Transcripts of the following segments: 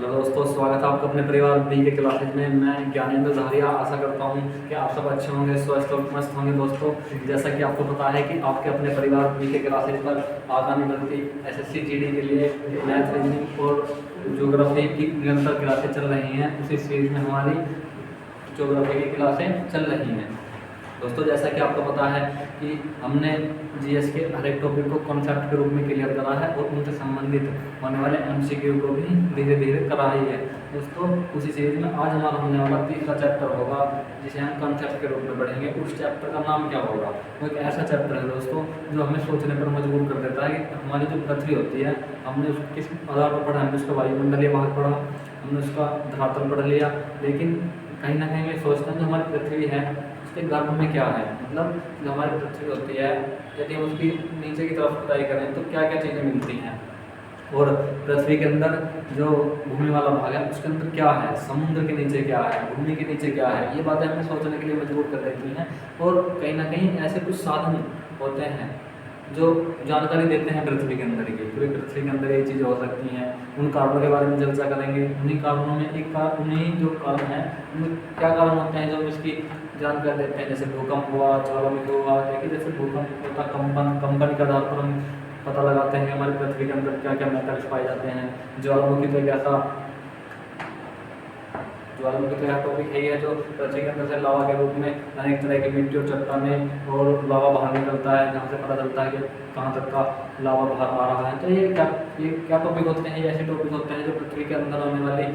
Hello दोस्तों, स्वागत है आपका अपने परिवार बी के क्लासेज में। मैं ज्ञानेंद्र धारिया आशा करता हूं कि आप सब अच्छे होंगे, स्वस्थ और मस्त होंगे। दोस्तों, जैसा कि आपको पता है कि आपके अपने परिवार बी के क्लासेज पर आगामी भर्ती एसएससी जीडी के लिए मैथ, रीजनिंग और ज्योग्राफी की निरंतर क्लासें चल रही हैं। उसी सीरीज में हमारी ज्योग्राफी की क्लासें चल रही हैं। दोस्तों, जैसा कि आपको पता है कि हमने जीएस के हर एक टॉपिक को कॉन्सेप्ट के रूप में क्लियर करा है और उनसे संबंधित होने वाले एमसीक्यू को भी धीरे धीरे करा ही है। दोस्तों, उसी सीरीज में आज हमारा होने वाला तीसरा चैप्टर होगा, जिसे हम कॉन्सेप्ट के रूप में पढ़ेंगे। उस चैप्टर का नाम क्या होगा? वो एक ऐसा चैप्टर है दोस्तों जो हमें सोचने पर मजबूर कर देता है कि हमारी जो पृथ्वी होती है, हमने उसको किस आधार पर पढ़ा? हमने उसका वायुमंडलीय भाग पढ़ा, हमने उसका धरातल पढ़ लिया, लेकिन कहीं ना कहीं मैं सोचता हूँ जो हमारी पृथ्वी है उसके गर्भ में क्या है। मतलब जो हमारी पृथ्वी होती है, यदि हम उसकी नीचे की तरफ खुदाई करें तो क्या क्या चीज़ें मिलती हैं, और पृथ्वी के अंदर जो भूमि वाला भाग है उसके अंदर क्या है, समुद्र के नीचे क्या है, भूमि के नीचे क्या है। ये बातें हमें सोचने के लिए मजबूर कर देती हैं। और कहीं ना कहीं ऐसे कुछ साधन होते हैं जो जानकारी देते हैं पृथ्वी के अंदर की, पूरी पृथ्वी के अंदर ये चीज़ें हो सकती हैं। उन कारणों के बारे में चर्चा करेंगे। उन्हीं कारणों में एक कारण, उन्हीं जो कारण हैं उनमें क्या कारण होते हैं जो हम इसकी जानकारी देते हैं। जैसे भूकंप हुआ, ज्वालामुखी हुआ। देखिए, जैसे भूकंप होता, कंपन के आधार पर हम पता लगाते हैं कि हमारी पृथ्वी के अंदर क्या क्या मेटल्स पाए जाते हैं। ज्वालामुखी तो एक ऐसा ज्वालामुखी तो यह टॉपिक है ही है जो पृथ्वी के अंदर से लावा के रूप में अनेक तरह की मिट्टी और चट्टानें और लावा बाहर निकलता है, जहाँ से पता चलता है कि कहाँ तक का लावा बाहर आ रहा है। तो ये क्या टॉपिक होते हैं? ये ऐसे टॉपिक होते हैं जो पृथ्वी के अंदर होने वाली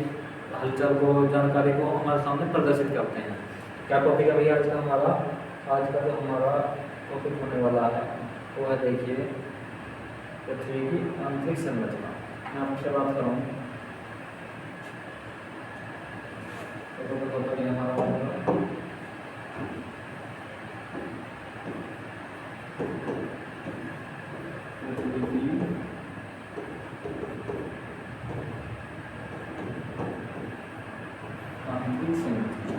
हलचल को, जानकारी को हमारे सामने प्रदर्शित करते हैं। क्या टॉपिक है भैया आज का हमारा? आज का जो हमारा टॉपिक होने वाला है वो है, देखिए, पृथ्वी की आंतरिक संरचना। मैं आपसे बात करूँ तो हमारा आंतरिक संरचना।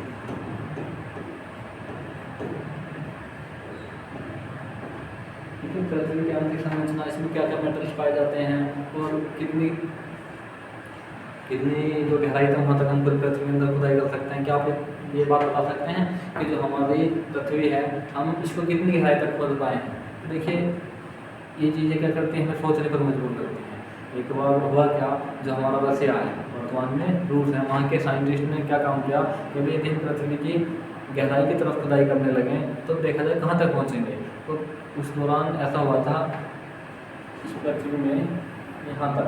पृथ्वी की आंतरिक संरचना, इसमें क्या क्या मेटल्स पाए जाते हैं और कितनी जो गहराई तक वहाँ तक हम पृथ्वी के अंदर खुदाई कर सकते हैं। क्या आप ये बात बता सकते हैं कि जो हमारी पृथ्वी है हम इसको कितनी गहराई तक खोद पाए हैं? देखिए, ये चीज़ें क्या करती हैं, हमें सोचने पर मजबूर करती हैं। एक बार हुआ क्या, जो हमारा रसिया है, वर्तमान में रूस है, वहाँ के साइंटिस्ट ने क्या काम किया कि यदि हम पृथ्वी की गहराई की तरफ खुदाई करने लगे तो देखा जाए कहाँ तक पहुँचेंगे। तो उस दौरान ऐसा हुआ था, इस पृथ्वी में यहाँ तक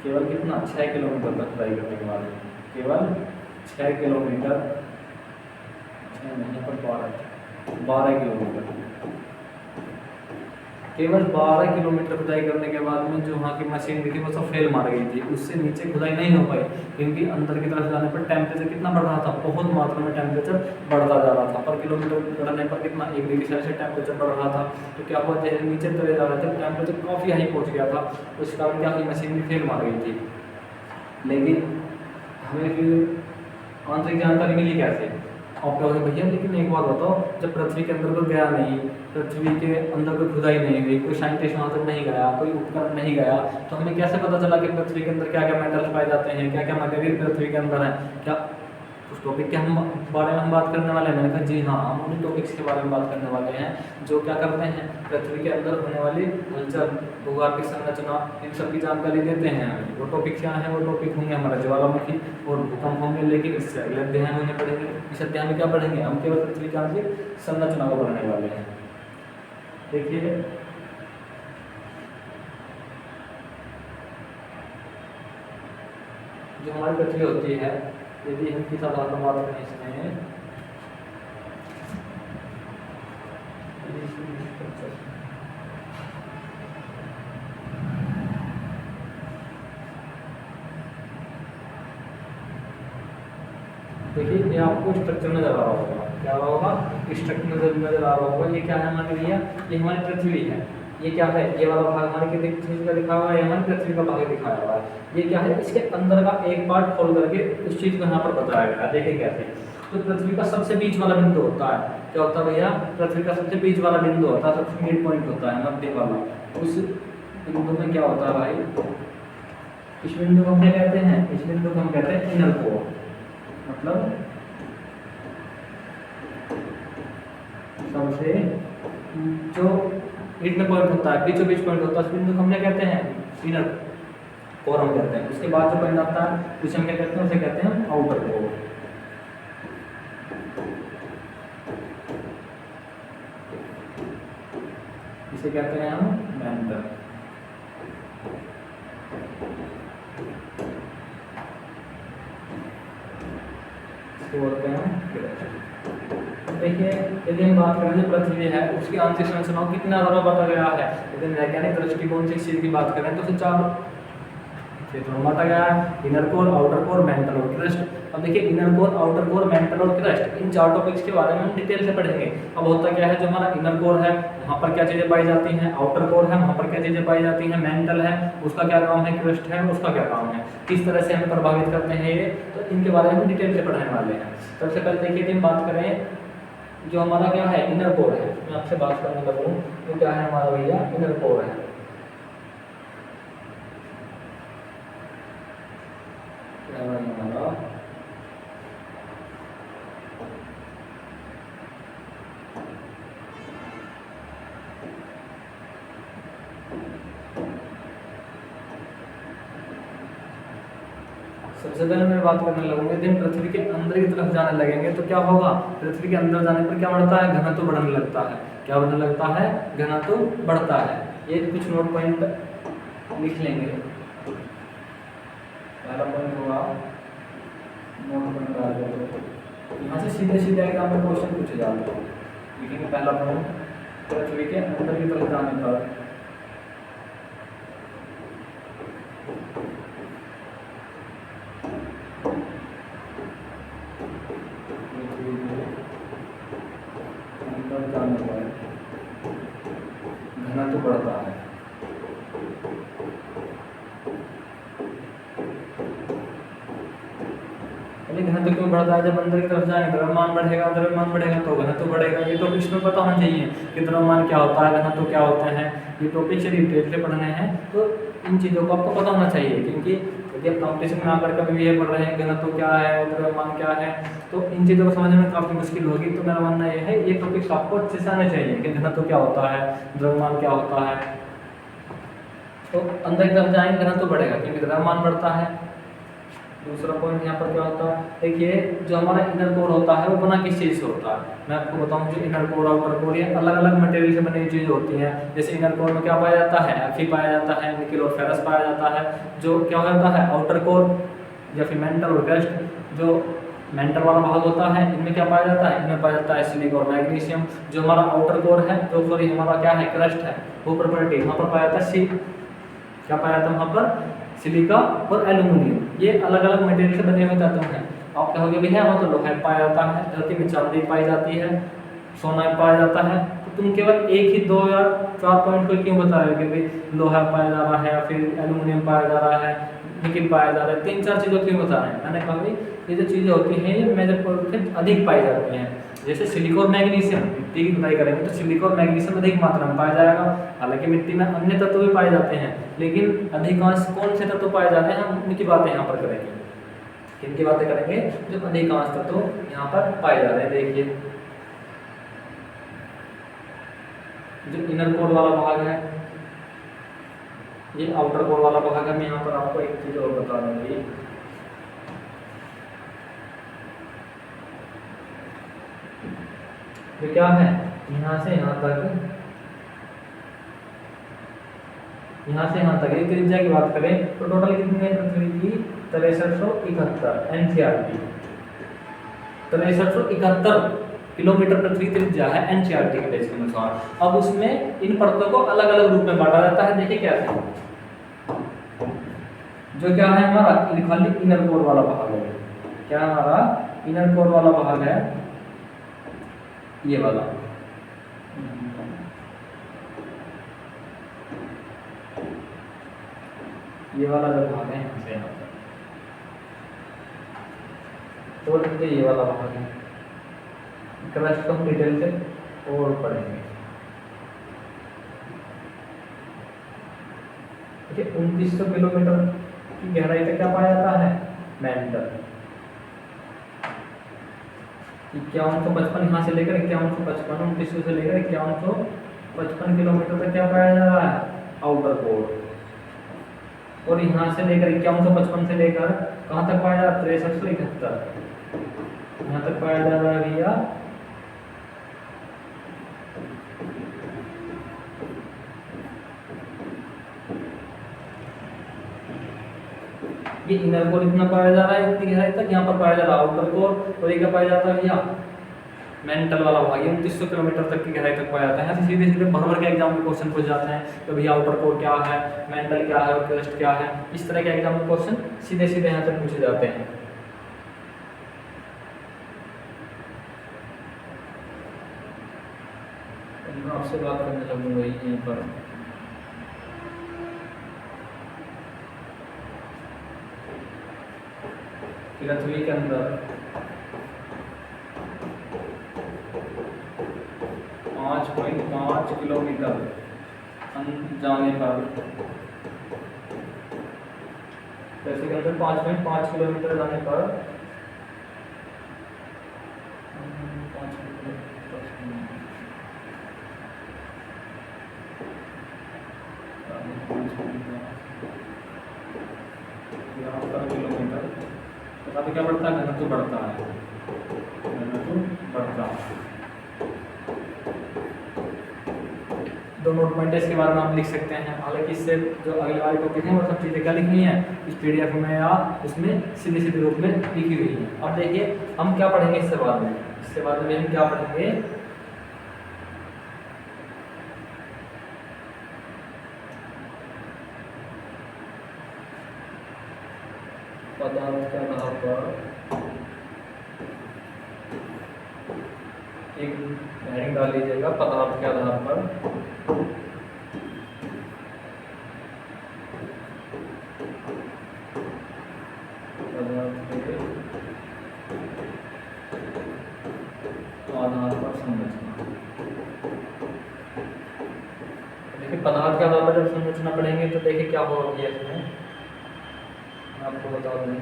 केवल कितना 6 किलोमीटर तक खुदाई करने के बाद, केवल 6 किलोमीटर, 6 नहीं पर 12 किलोमीटर, केवल 12 किलोमीटर खुदाई करने के बाद में जो वहाँ की मशीन थी वो सब फेल मार गई थी। उससे नीचे खुदाई नहीं हो पाई क्योंकि अंदर की तरफ जाने पर टेम्परेचर कितना बढ़ रहा था, बहुत मात्रा में टेम्परेचर बढ़ता जा रहा था। पर किलोमीटर बढ़ने पर कितना, 1 डिग्री सेल्सियस टेम्परेचर बढ़ रहा था। तो क्या हुआ, जैसे नीचे चले जा रहे थे टेम्परेचर काफ़ी हाई पहुँच गया था। उस कारण क्या हुई, मशीन भी फेल मार गई थी। लेकिन हमें फिर आंतरिक जानकारी मिली कैसे? आप कहोगे भैया लेकिन एक बात बताओ, जब पृथ्वी के अंदर कोई गया नहीं, पृथ्वी के अंदर कोई खुदाई नहीं हुई, कोई साइंटिस्ट वहाँ तक नहीं गया, कोई उपकरण नहीं गया, तो हमें कैसे पता चला कि पृथ्वी के अंदर क्या क्या मेटल्स पाए जाते हैं, क्या क्या मटेरियल पृथ्वी के अंदर है? क्या उस टॉपिक के हम बारे में हम बात करने वाले हैं? मैंने कहा जी हाँ, हम उन टॉपिक्स के बारे में बात करने वाले हैं जो क्या करते हैं, पृथ्वी के अंदर होने वाली हलचल, भूगर्भिक संरचना, इन सब की जानकारी देते हैं हमें। वो टॉपिक क्या है? वो टॉपिक होंगे हमारा ज्वालामुखी और भूकंप होंगे। लेकिन इससे अगले अध्याय में उन्हें पढ़ेंगे। इस अध्याय में क्या पढ़ेंगे? हम केवल पृथ्वी की आंतरिक संरचना को पढ़ने वाले हैं। देखिए, जो हमारी पृथ्वी होती है, यदि हम किस आधार पर बात करें इसमें, देखिए, ये आपको स्ट्रक्चर नजर आ रहा होगा। क्या आ रहा होगा? स्ट्रक्चर नजर आ रहा होगा। ये क्या है हमारे भैया? ये हमारी पृथ्वी है। ये क्या है? ये वाला भाग हमारे किस चीज़ का दिखा हुआ है? हमारी पृथ्वी का भाग दिखाया हुआ है। ये क्या है? इसके अंदर का एक पार्ट खोल करके उस चीज़ को यहाँ पर बताया गया है। देखिए कैसे, तो पृथ्वी का सबसे बीच वाला बिंदु होता है। क्या होता है भैया? पृथ्वी का सबसे बीच वाला बिंदु होता है, सबसे मिड पॉइंट होता है, मध्य वाला। उस बिंदु में क्या होता है भाई? इस बिंदु को हम क्या कहते हैं, इस बिंदु को हम कहते हैं इनर कोर, मतलब सबसे जो हिडन पॉइंट होता है, बीचों बीच पॉइंट होता है, उस बिंदु को हम क्या कहते हैं, इनर कोर हम कहते हैं। उसके बाद जो पॉइंट आता है उसे हम क्या कहते हैं, उसे कहते हैं आउटर कोर। इसे कहते हैं हम मेंटल। बोलते हैं। देखिए यदि हम बात करें जो पृथ्वी है उसकी आंतरिक संरचना कितना ज़्यादा बताया गया है, यदि वैज्ञानिक दृष्टिकोण से इस चीज़ की बात करें तो उसे 4 क्षेत्रों में बांटा गया है, inner core, outer core, mental और क्रस्ट। अब देखिए inner core, outer core, mental और क्रस्ट, इन 4 टॉपिक्स के बारे में हम डिटेल से पढ़ेंगे। अब होता क्या है, जो हमारा इनर कोर है वहाँ पर क्या चीज़ें पाई जाती हैं, आउटर कोर है वहाँ पर क्या चीज़ें पाई जाती हैं, मेंटल है उसका क्या काम है, क्रस्ट है उसका क्या काम है, किस तरह से हमें प्रभावित करते हैं ये, तो इनके बारे में डिटेल से पढ़ने वाले हैं। सबसे पहले देखिए हम बात करें जो हमारा क्या है इनर कोर है, मैं आपसे बात करने लगूँ तो क्या है हमारा भैया इनर कोर है। हमारा सबसे पहले मैं बात करने लगूंगा यदि हम पृथ्वी के अंदर की तरफ जाने लगेंगे तो क्या होगा, पृथ्वी के अंदर जाने पर क्या बढ़ता है, घनत्व बढ़ने लगता है। क्या बढ़ने लगता है, घनत्व बढ़ता है। ये कुछ नोट पॉइंट लिख लेंगे। पहला पॉइंट होगा नोट पॉइंट, यहाँ से सीधे सीधे एग्जाम में क्वेश्चन पूछे जाते हैं। लिखेंगे पहला पॉइंट, पृथ्वी के अंदर की तरफ जाने पर घनत्व बढ़ता है। घनत्व क्यों बढ़ता है, जब अंदर की तरफ जाएंगे द्रव्यमान बढ़ेगा, द्रव्यमान बढ़ेगा तो घनत्व बढ़ेगा। ये टॉपिक इसमें पता होना चाहिए कि द्रव्यमान क्या होता है, घनत्व क्या होते हैं। ये टॉपिक से डिटेल से पढ़ने हैं तो इन चीज़ों को आपको पता होना चाहिए, क्योंकि यदि आप कॉम्पिटिशन में आकर कभी भी ये पढ़ रहे हैं घनत्व क्या है, द्रव्यमान क्या है, तो इन चीज़ों को समझने में काफ़ी मुश्किल होगी। तो मेरा मानना यह है ये टॉपिक्स आपको अच्छे से आने चाहिए कि घनत्व क्या होता है, द्रव्यमान क्या होता है। तो अंदर की तरफ जाएंगे घनत्व बढ़ेगा क्योंकि द्रव्यमान बढ़ता है। दूसरा पॉइंट यहाँ पर क्या होता है, देखिए जो हमारा इनर कोर होता है वो बना किस चीज़ से होता है। मैं आपको बताऊं जो इनर कोर आउटर कोर ये अलग अलग मटेरियल से बनी हुई चीज़ होती हैं। जैसे इनर कोर में क्या पाया जाता है, Fe पाया जाता है, निकल और फेरस पाया जाता है। जो क्या होता है आउटर कोर या फिर मेंटल और क्रस्ट, जो मेंटल वाला भाग होता है इनमें क्या पाया जाता है, इनमें पाया जाता है सिलिकॉन और मैग्नीशियम। जो हमारा आउटर कोर है, जो सॉरी हमारा क्या है क्रस्ट है, वो प्रॉपर्टी वहाँ पर पाया जाता है क्या पाया जाता है वहाँ पर सिलिका और एल्यूमिनियम। ये अलग अलग मटेरियल से बने हुए तत्व हैं। आप कहोगे भी है वहाँ तो लोहा पाया जाता है, धरती में चांदी पाई जाती है, सोना पाया जाता है। तो तुम केवल एक ही 2 या 4 पॉइंट को क्यों बता रहे हो कि भाई लोहा पाया जा रहा है या फिर एल्यूमिनियम पाया जा रहा है, निकल पाया जा रहा है, 3-4 चीज़ों क्यों बता रहे हैं। मैंने कहा भाई ये जो चीज़ें होती हैं ये मेजर पॉइंट से अधिक पाई जाती हैं। जैसे सिलिकॉन मैग्नीशियम, मिट्टी की खुदाई करेंगे तो सिलिकॉन मैग्नीशियम अधिक मात्रा में पाया जाएगा। हालांकि मिट्टी में अन्य तत्व भी पाए जाते हैं, लेकिन अधिकांश कौन से तत्व पाए जाते हैं हम उनकी बातें यहाँ पर करेंगे। किनकी बातें करेंगे, जो अधिकांश तत्व यहाँ पर पाए जा रहे हैं। देखिए जो इनर कोर वाला भाग है, ये आउटर कोर वाला भाग है। मैं यहाँ पर आपको एक चीज और बता दूंगी, तो क्या है यहाँ से यहाँ तक, यहाँ से यहाँ तक ये त्रिज्या की बात करें तो टोटल कितनी है पृथ्वी की, 6371 एनसीईआरटी 6371 किलोमीटर पृथ्वी त्रिज्या है एनसीईआरटी के देश के अनुसार। अब उसमें इन परतों को अलग अलग रूप में बांटा जाता है। देखिए कैसे, जो क्या है हमारा खाली इनर कोर वाला भाग है, क्या हमारा इनर कोर वाला भाग है ये वाला, ये वाला जो भाग है यहाँ से यहाँ तक, तो ये वाला भाग है। क्रस्ट को हम डिटेल से और पढ़ेंगे। ठीक है, 2900 किलोमीटर की गहराई तक क्या पाया जाता है, मेंटल। 5155 यहाँ से लेकर 5155, 2900 से लेकर 5155 किलोमीटर तक क्या पाया जा रहा है, आउटर कोर। और यहाँ से लेकर 5155 से लेकर कहाँ तक पाया जा रहा है, 6371 यहाँ तक पाया जा रहा है भैया। ये इनर कोर इतना पाया जा रहा है, इतनी गहराई तक यहाँ पर पाया जा रहा है आउटर कोर। और ये क्या पाया जाता है भैया, मेंटल वाला भाग, ये 2900 किलोमीटर तक की गहराई तक पाया जाता है। ऐसे सीधे सीधे भर भर के एग्जाम में क्वेश्चन पूछ जाते हैं तो भैया आउटर कोर क्या है, मेंटल क्या है और क्रस्ट क्या है। इस तरह के एग्जाम में क्वेश्चन सीधे सीधे यहाँ तक पूछे जाते हैं। मैं आपसे बात करने लगूंगा यहीं पर। पृथ्वी के अंदर 5.5 किलोमीटर जाने पर, पृथ्वी के अंदर 5.5 किलोमीटर जाने पर 5 किलोमीटर तो क्या बढ़ता है, घनत्व बढ़ता है, घनत्व बढ़ता है। दो नोट पॉइंट इसके बारे में आप लिख सकते हैं। हालांकि इससे जो अगले वाले टॉपिक है वो सब चीज़ें क्या लिखनी है इस पीडीएफ में या उसमें सीधे सीधे रूप में लिखी हुई है। अब देखिए हम क्या पढ़ेंगे इससे बाद में, इससे बाद में हम क्या पढ़ेंगे, पदार्थ के आधार पर एक हेडिंग डाल लीजिएगा, पदार्थ के आधार पर संरचना। देखिए पदार्थ के आधार पर जब संरचना पढ़ेंगे तो देखिए क्या होगा इसमें, आपको बता दूं।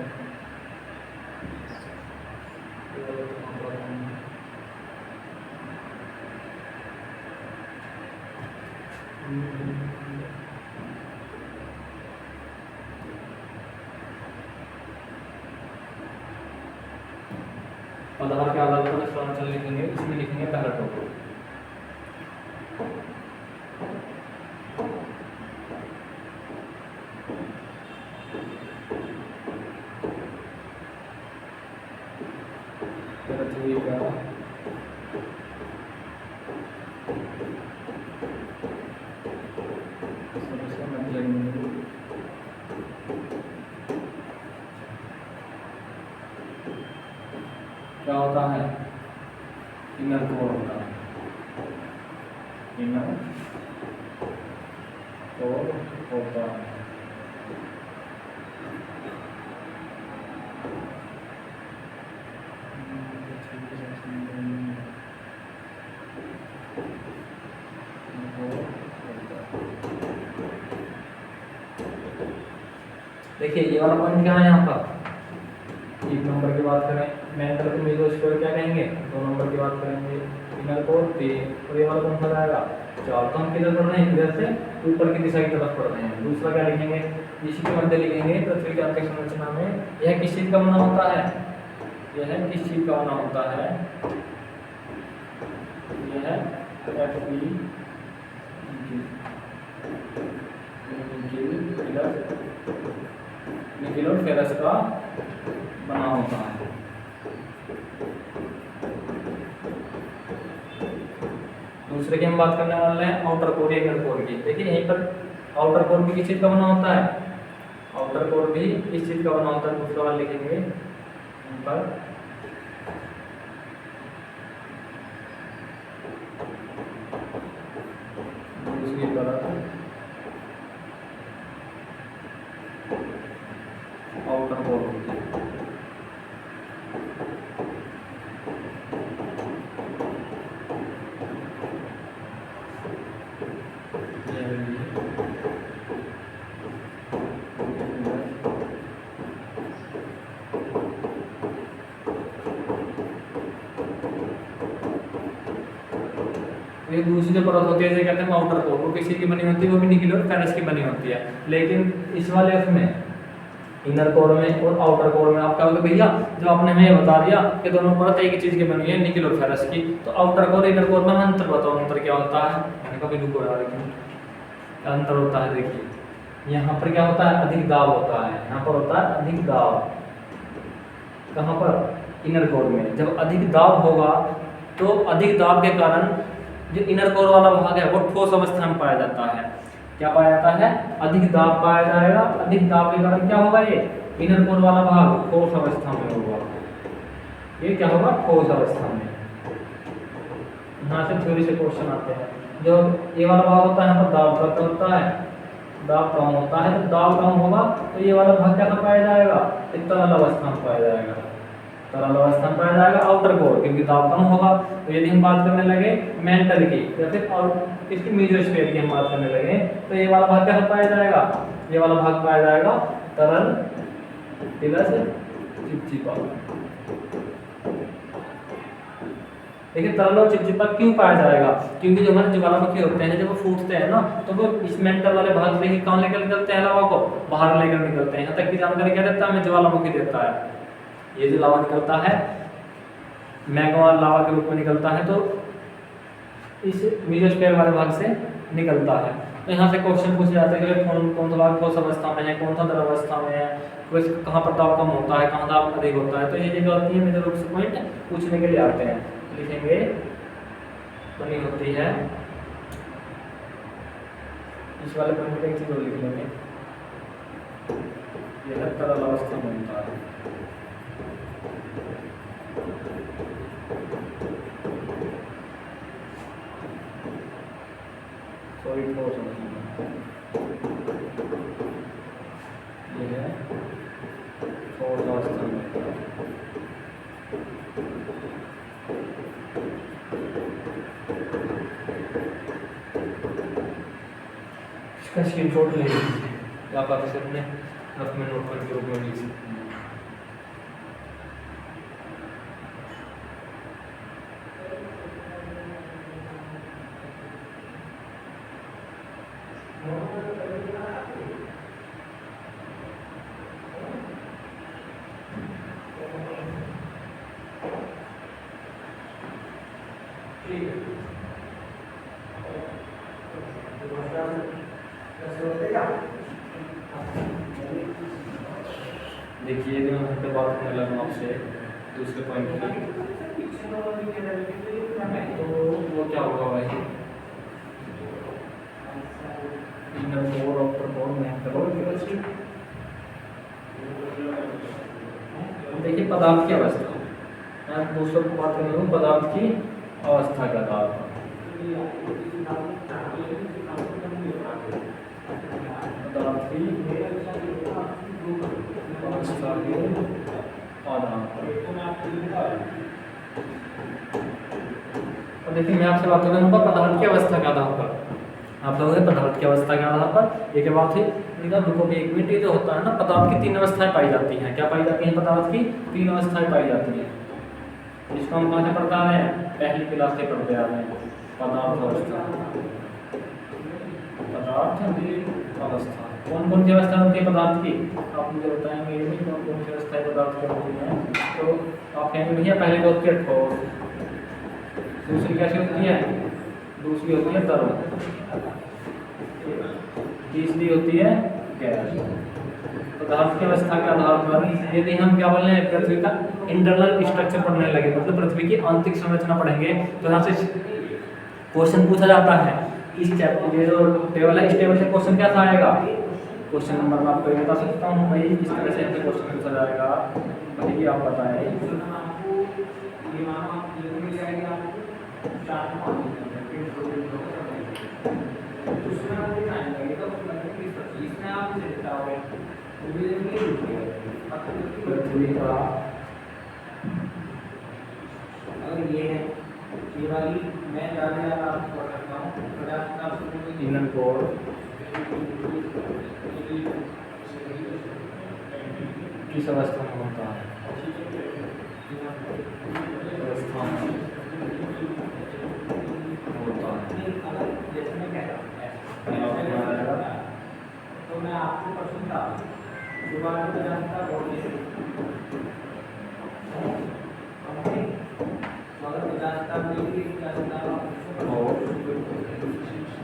पदार्थ के आधार पर संरचना लिखेंगे, इसमें लिखेंगे पहला टॉपिक पृथ्वी का सबसे मध्यम क्या होता है, इनर कोर होता है, इनर कोर होता है। देखिए ये वाला पॉइंट क्या है यहाँ पर, 1 नंबर की बात करें मेंटल को मेसोस्फीयर क्या कहेंगे, 2 नंबर की बात करेंगे इनर कोर 3, और ये वाला कौन सा जाएगा 4। तो हम किधर पढ़ रहे हैं, इधर से ऊपर की दिशा की तरफ पढ़ रहे हैं। दूसरा क्या लिखेंगे, इसी के मध्य लिखेंगे पृथ्वी के अंतरिक्ष संरचना में यह किस चीज का बना होता है, यह किस चीज का बना होता है, यह निकिल और फेरस का बना होता है। दूसरे की हम बात करने वाले हैं आउटर कोर या इनर कोर की। देखिए यहीं पर आउटर कोर भी किस चीज का बना होता है, आउटर कोर भी किस चीज का बना होता है, दूसरा वाला लिखेंगे यहाँ पर दूसरी तरफ आउटर कोर होती है। ये दूसरी जो परत होती है इसे कहते हैं आउटर कोर, वो किसी की बनी होती है, वो भी निकल और फेरस की बनी होती है। लेकिन इस वाले उसमें इनर कोर में और आउटर कोर में आप क्या होगा भैया, जो आपने हमें बता दिया कि दोनों परत एक ही चीज की बनी है, निकल और फेरस की, तो आउटर कोर इनर कोर में अंतर बताओ, अंतर क्या होता है? मैंने कभी रुको यार, लेकिन अंतर होता है, देखिए यहाँ पर क्या होता है, अधिक दाब होता है, यहाँ पर होता है अधिक दाब, कहाँ पर? इनर कोर में। जब अधिक दाब होगा तो अधिक दाब के कारण जो इनर कोर वाला भाग है वो ठोस अवस्था में पाया जाता है। क्या पाया जाता है? अधिक दाब पाया जाएगा। अधिक दाब के कारण क्या होगा, ये इनर कोर वाला भाग ठोस अवस्था में होगा। ये क्या होगा? ठोस अवस्था में। यहाँ से थ्योरी से क्वेश्चन आते हैं। जो ये वाला भाग होता है यहाँ पर दाब कम होता है, दाब कम होता है, तो दाब कम होगा तो ये वाला भाग क्या पाया जाएगा? तरल अवस्था में पाया जाएगा, तरल अवस्था में पाया जाएगा आउटर कोर, क्योंकि दाब कम होगा। तो यदि हम बात करने लगे मेंटल की या फिर और इसकी मेसोस्फीयर की हम बात करने लगे, तो ये वाला भाग क्या पाया जाएगा? ये वाला भाग पाया जाएगा तरल प्लस चिपचिपा। देखिए तरल और चिपचिपा क्यों पाया जाएगा? क्योंकि जो हमारे ज्वालामुखी होते हैं जब वो फूटते हैं ना, तो वो इस मेंटल वाले भाग से ही कहाँ लेकर निकलते हैं? लावा को बाहर लेकर निकलते हैं। यहाँ तक की जानकारी क्या देता है? हमें ज्वालामुखी देता है। ये जो लावा निकलता है मैग्मा लावा के रूप में निकलता है, तो इस मेसोस्फीयर वाले भाग से निकलता है। तो यहाँ से क्वेश्चन पूछे जाते हैं कि कौन सा भाग ठोस अवस्था में है, कौन सा तरल अवस्था में है, कहाँ पर दाब कम होता है, कहाँ दाब अधिक होता है। तो ये जो होती है मेजर रूप से पॉइंट पूछने के लिए आते हैं। लिखेंगे बनी होती है, इस वाले पॉइंट पे एक चीज और लिख लेंगे, यह तरल अवस्था में होता है। सॉरी ठोस अवस्था, ये है ठोस अवस्था में। इसका स्क्रीनशॉट ले लीजिए, आप इसे अपने रफ में नोट करके रूप में लिख सकते हैं। देखिए मैं यहाँ पे बात करने लगा आपसे दूसरे पॉइंट की, तो वो क्या होगा भाई, inner core outer core mantle core. देखिए पदार्थ की अवस्था, मैं दूसरों को बात करने लूँ पदार्थ की अवस्था का आधार पर। पदार्थ की अवस्था के आधार पर। और देखिए मैं आपसे बात कर रहा हूँ पदार्थ की अवस्था के आधार पर। आप लोगों ने पदार्थ की अवस्था के आधार पर ये क्या बात है, रुको भी एक मिनट। ये जो होता है ना, पदार्थ की तीन अवस्थाएं पाई जाती हैं। क्या पाई जाती हैं? पदार्थ की तीन अवस्थाएं पाई जाती हैं। इसको हम कहाँ से पढ़ते आ रहे हैं? पहली क्लास से पढ़ते आ रहे हैं। पदार्थ अवस्था, पदार्थ अवस्था। कौन कौन सी अवस्था होती है पदार्थ की? आप मुझे बताएंगे कौन कौन सी अवस्थाएं पदार्थ की होती हैं। तो आप कहेंगे भैया पहले होती है ठोस, दूसरी कैसी होती है? दूसरी होती है तरल, तीसरी होती है गैस। पदार्थ की अवस्था के आधार पर यदि हम क्या बोल रहे हैं, पृथ्वी का इंटरनल स्ट्रक्चर पढ़ने लगे, मतलब पृथ्वी की आंतरिक संरचना पढ़ेंगे, तो यहाँ से क्वेश्चन पूछा जाता है। इस चैप्टर ये जो टेबल है, इस टेबल से क्वेश्चन क्या था आएगा? क्वेश्चन नंबर मैं आपको बता सकता हूँ भाई, इस तरह से क्वेश्चन पूछा जाएगा। भाई आप बताएं, पृथ्वी का अगर ये है ये वाली मैं ज़्यादा आपको करता हूँ इनर कोर किस अवस्था में होता है? अवस्था में होता है। आपको प्रश्न था शुरुआत में जानता बोलिए अगर जानता बोलिए जानता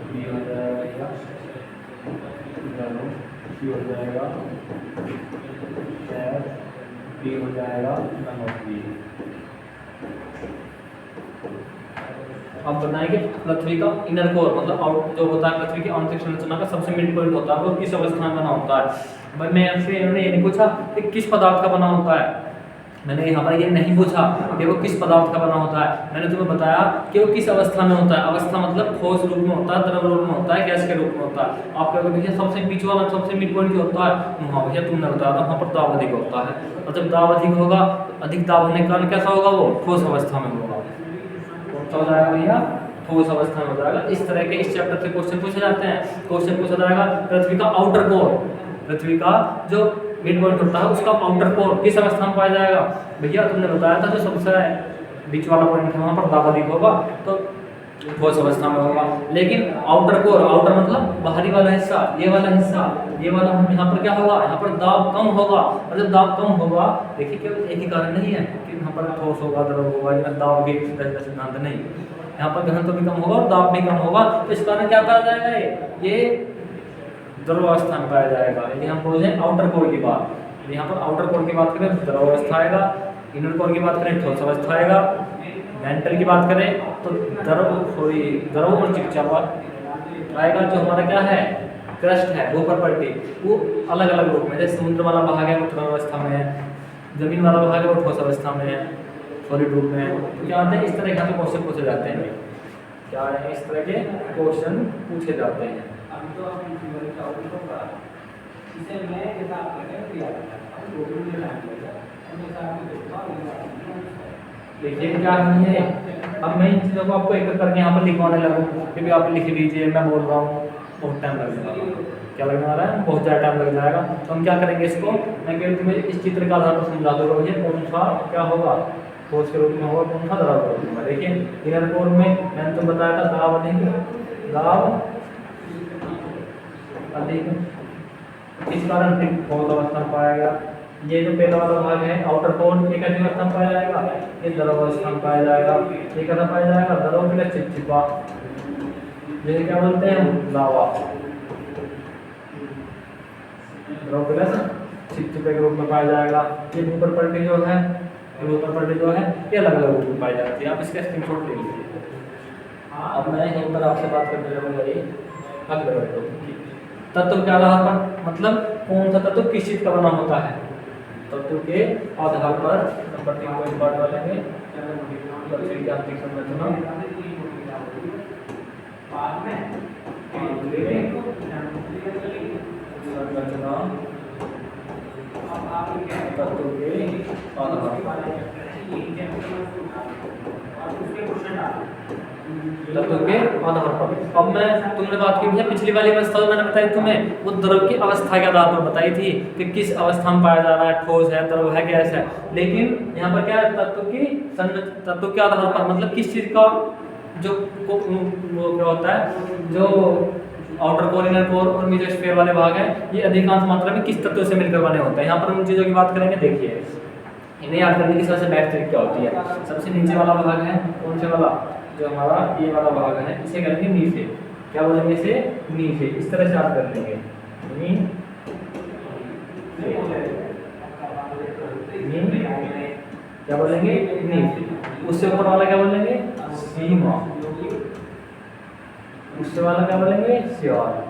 बी हो जाएगा, सी हो जाएगा, बी हो जाएगा, बी। अब बताएंगे पृथ्वी का इनर कोर मतलब आउट जो होता है पृथ्वी की आंतरिक संरचना का सबसे मिड पॉइंट होता है वो किस अवस्था में बना होता है। भाई मैं आपसे इन्होंने ये नहीं पूछा कि किस पदार्थ का बना होता है, मैंने यहाँ पर ये नहीं पूछा कि वो किस पदार्थ का बना होता है, मैंने तुम्हें बताया कि वो किस अवस्था में होता है। अवस्था मतलब ठोस रूप में होता है, द्रव रूप में होता है, गैस के रूप में होता है। आप क्या देखिए सबसे बीच वाला सबसे मिड पॉइंट जो होता है वहाँ भैया तुमने बताया था वहाँ पर दाब अधिक होता है, और जब दाब अधिक होगा अधिक दाब होने के कारण कैसा होगा वो ठोस अवस्था में होगा। कौन सा हो जाएगा भैया ठोस अवस्था में हो जाएगा। इस तरह के इस चैप्टर से क्वेश्चन पूछे जाते हैं। क्वेश्चन पूछा जाएगा पृथ्वी का आउटर कोर, पृथ्वी का जो मिड पॉइंट होता है उसका आउटर कोर किस अवस्था में पाया जाएगा। भैया तुमने बताया था जो सबसे बीच वाला पॉइंट है वहाँ पर दाब अधिक होगा तो ठोस अवस्था में होगा। लेकिन आउटर कोर, आउटर मतलब बाहरी वाला हिस्सा, ये वाला हिस्सा, ये वाला हम यहाँ पर क्या होगा, यहाँ पर दाब कम होगा। और जब दाब कम होगा देखिए केवल एक ही कारण नहीं है कि यहाँ पर ठोस होगा द्रव होगा या दाब भी सिद्धांत नहीं, यहाँ पर घनत्व भी कम होगा और दाब भी कम होगा। तो इस कारण क्या पाया जाएगा ये द्रव अवस्था में पाया जाएगा। यदि हम बोले आउटर कोर की बात, यहाँ पर आउटर कोर की बात करें तो द्रव अवस्था आएगा, इनर कोर की बात करें ठोस अवस्था आएगा, मेंटल की बात करें तो द्रव और चिपचिपा आएगा। जो हमारा क्या है क्रस्ट है ऊपर पट्टी वो अलग अलग रूप में, जैसे समुद्र वाला भाग है वो द्रव अवस्था में है, जमीन वाला भाग है वो ठोस अवस्था में है, सॉलिड रूप में है। तो क्या होता है इस तरह के क्वेश्चन पूछे जाते हैं। क्या है इस तरह के क्वेश्चन पूछे जाते हैं। अभी तो आप होगा इसे मैं जैसा आप कह रहे हैं देखिए क्या है, अब मैं इन चीज़ों को आपको एक करके यहाँ पर लिखवाने लगूँ कि भी आप लिख लीजिए, मैं बोल रहा हूँ बहुत टाइम लग जाएगा। क्या लगने वाला है बहुत ज़्यादा टाइम लग जाएगा। तो हम क्या करेंगे इसको, मैं केवल तुम्हें इस चित्र का आधार पर समझा दूँगा ये कौन सा क्या होगा ठोस के रूप में होगा, कौन सा द्रव के रूप में। देखिए इनर कोर में मैंने तो बताया था दाब अधिक इस कारण ठोस अवस्था में पाएगा। ये जो पहला वाला भाग है आउटर कोर ये कैसी अवस्था में पाया जाएगा, ये द्रव अवस्था में पाया जाएगा। ये कैसा पाया जाएगा द्रव प्लस चिपचिपा, ये क्या बोलते हैं लावा, द्रव प्लस चिपचिपे के रूप में पाया जाएगा। ये ऊपर पट्टी जो है ये अलग अलग रूप में पाई जाती है। आप इसका स्क्रीनशॉट ले लीजिए। अब मैं यहीं पर आपसे बात करने लगूंगा अगले तत्व के आधार पर, मतलब कौन सा तत्व किस चीज का बना होता है। तत्व के आधार पर नंबर 3 को इस बार डालेंगे पृथ्वी की आंतरिक संरचना, तत्व के आधार तत्व के आधार पर। अब मैं तुमने बात की है पिछली वाली अवस्था मैंने बताई तुम्हें वो द्रव की अवस्था के आधार पर बताई थी कि किस अवस्था में पाया जा रहा है, ठोस है द्रव है गैस है। लेकिन यहाँ पर क्या है तत्व के आधार पर मतलब किस चीज का जो वो क्या होता है जो आउटर कोर इनर कोर और मेसोस्फीयर वाले भाग है ये अधिकांश मात्रा में किस तत्व से मिलकर बने होते हैं। यहाँ पर उन चीज़ों की बात करेंगे। देखिए इन्हें याद करने की सबसे बेस्ट तरीका क्या होती है, सबसे नीचे वाला भाग है कौन से वाला जो हमारा ये वाला भाग है इसे करेंगे नीचे, क्या बोलेंगे इसे नीचे, इस तरह से याद कर लेंगे क्या बोलेंगे नीचे। उससे ऊपर वाला क्या बोलेंगे सीमा, उससे वाला क्या बोलेंगे सियार।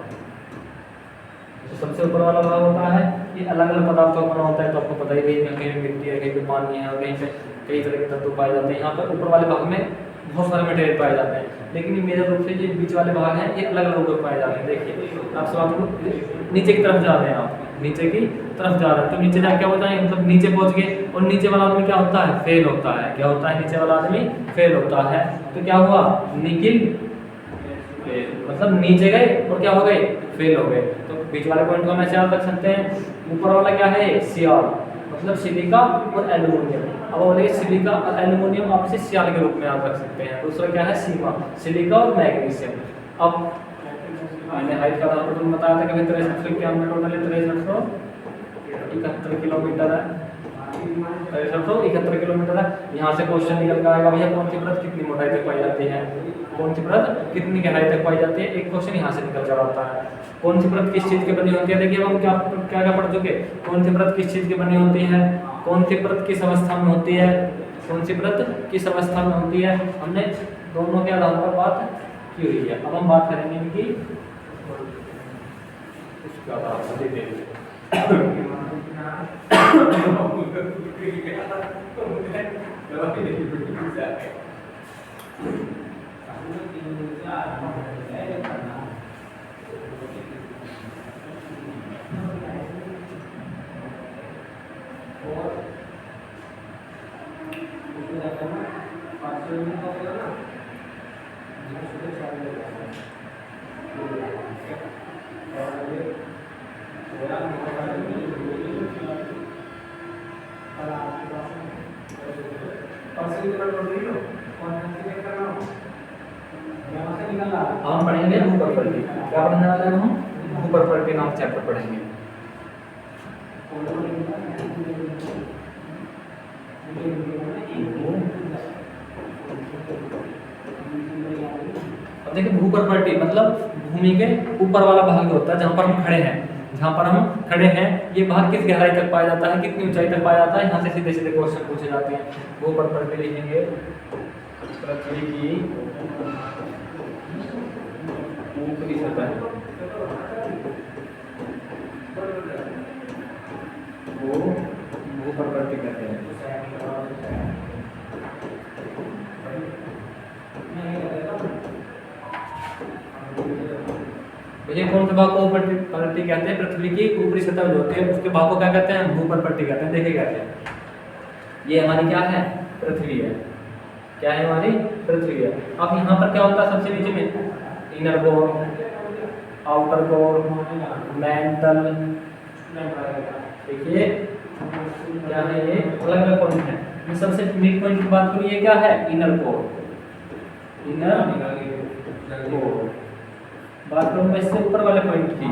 तो सबसे ऊपर वाला भाग होता है ये अलग अलग पदार्थों का बना होता है। तो आपको पता ही कहीं मिट्टी है कहीं पे पानी है और कहीं पे कई तरह के तत्व पाए जाते हैं। यहाँ पर ऊपर वाले भाग में बहुत सारे मटेरियल पाए जाते हैं, लेकिन ये मेजर रूप से ये बीच वाले भाग हैं ये अलग अलग रूप में पाए जाते हैं। देखिए आप सब आपको नीचे की तरफ जा रहे हैं, आप नीचे की तरफ जा रहे हैं तो नीचे जाके क्या होता है मतलब नीचे पहुंच गए और नीचे वाला आदमी क्या होता है फेल होता है। क्या होता है नीचे वाला आदमी फेल होता है। तो क्या हुआ निखिल मतलब नीचे गए और क्या हो गए फेल हो गए। तो बीच वाले पॉइंट को हम ऐसे याद रख सकते हैं। ऊपर वाला क्या है सियार मतलब सिलिका और एल्यूमिनियम। अब बोलेंगे सिलिका और एल्यूमिनियम आप इसे सियार के रूप में याद रख सकते हैं। दूसरा क्या है सीमा सिलिका और मैग्नीशियम। अब मैंने हाइट का आधार पर तुमने बताया था कि भाई 6391 टोटल 6371 किलोमीटर है, 6371 किलोमीटर है। यहाँ से क्वेश्चन निकल कर आएगा भैया कौन सी परत कितनी मोटाई तक पाई जाती है, कौन सी परत कितनी गहराई तक पाई जाती है, एक क्वेश्चन यहाँ से निकल कर आता है। कौन सी परत किस चीज़ की बनी होती है, देखिए हम क्या क्या क्या पढ़ चुके, कौन सी परत किस चीज़ की बनी होती है, कौन सी परत किस अवस्था में होती है, कौन सी परत किस अवस्था में होती है, हमने दोनों के आधार पर बात की हुई है। अब हम बात करेंगे इनकी इसके आधार पर डिटेल। हम पढ़ेंगे भूपर पट्टी, क्या पढ़ने वाले हैं हम, भूपर पट्टी नाम चैप्टर पढ़ेंगे। अब देखिए भूपर पट्टी मतलब भूमि के ऊपर वाला भाग होता है जहाँ पर हम खड़े हैं, जहाँ पर हम खड़े हैं ये भाग किस गहराई तक पाया जाता है, कितनी ऊंचाई तक पाया जाता है, यहाँ से सीधे सीधे क्वेश्चन पूछे जाते हैं। भूपर पट्टी लिखेंगे पृथ्वी की ऊपरी सतह वो भूपर पट्टी कहते हैं। भैया कौन से भाग को ऊपर पट्टी कहते हैं, पृथ्वी की ऊपरी सतह जो होती है उसके भाग को क्या कहते हैं, भूपर पट्टी कहते हैं। देखिए कहते हैं ये हमारी क्या है, पृथ्वी है, क्या है हमारी पृथ्वी है। अब यहाँ पर क्या होता है सबसे नीचे में inner core, outer core, mental, देखिए क्या है ये अलग अलग पॉइंट है। मैं सबसे मिड पॉइंट की बात करूँ ये क्या है, इनर कोर, इनर कोर। बात करूँ मैं इससे ऊपर वाले पॉइंट की,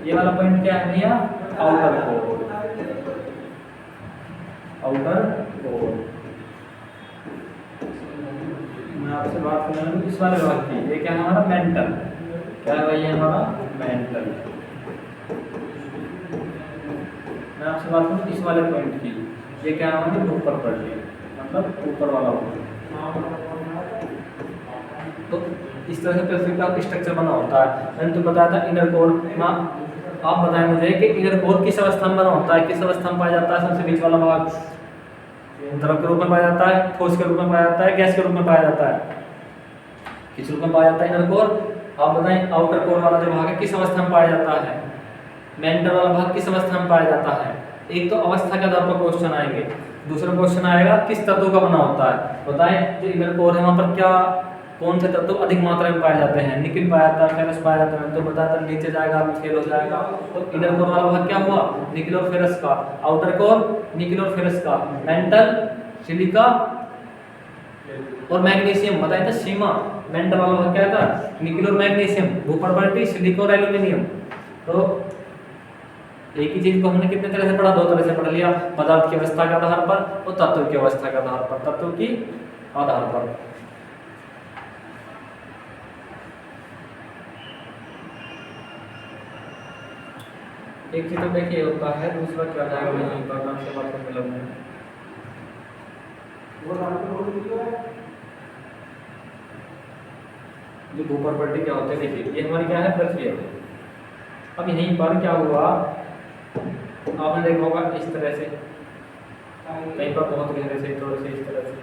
ये वाला पॉइंट क्या है भैया, आउटर कोर, आउटर कोर। मैं आपसे बात कर रहा हूँ इस वाले भाग की, ये क्या है हमारा मेंटल, क्या है भाई हमारा मेंटल। मैं आपसे बात करूँ इस वाले पॉइंट की, ये क्या है हमारी भूपर पट्टी मतलब ऊपर वाला पॉइंट। तो इस तरह से पृथ्वी का स्ट्रक्चर बना होता है। मैंने तो बताया था इनर कोर ना, आप बताएं मुझे कि इनर कोर किस अवस्था में बना होता है, किस अवस्था में पाया जाता है। सबसे बीच वाला भाग द्रव के रूप में पाया जाता है, ठोस के रूप में पाया जाता है, गैस के रूप में पाया जाता है, किस रूप में पाया जाता है इनर कोर। आप बताएं आउटर कोर वाला जो भाग है किस अवस्था में पाया जाता है, मेंटल वाला भाग किस अवस्था में पाया जाता है। एक तो अवस्था के आधार पर क्वेश्चन आएंगे, दूसरा क्वेश्चन आएगा किस तत्व का बना होता है। बताएं जो इनर कोर है वहाँ पर क्या कौन से तत्व अधिक मात्रा में पाए जाते हैं, निकिल पाया जाता है, फेरस पाया जाता है। तो बताता नीचे जाएगा फेल हो जाएगा। तो इनर कोर वाला भाग क्या हुआ, निकिल और फेरस का, आउटर कोर निकिल और फेरस का, मेंटल सिलिका और मैग्नीशियम। बताया था सीमा, मेंटल वाला भाग क्या था, निकिल और मैग्नीशियम, भूपर पट्टी सिलिका और एल्यूमिनियम। तो एक ही चीज को हमने कितने तरह से पढ़ा, दो तरह से पढ़ लिया, पदार्थ की अवस्था के आधार पर और तत्व की अवस्था के आधार पर, तत्व की आधार पर। एक चीज तो देखिए होता है, दूसरा क्या जाएगा नहीं प्रोग्राम से बात करने लगना है। जो भूपर पट्टी क्या होते हैं, देखिए ये हमारी क्या है पृथ्वी है। अब यहीं पर क्या हुआ आपने देखा होगा इस तरह से, कहीं पर बहुत गहरे से, थोड़े से इस तरह से।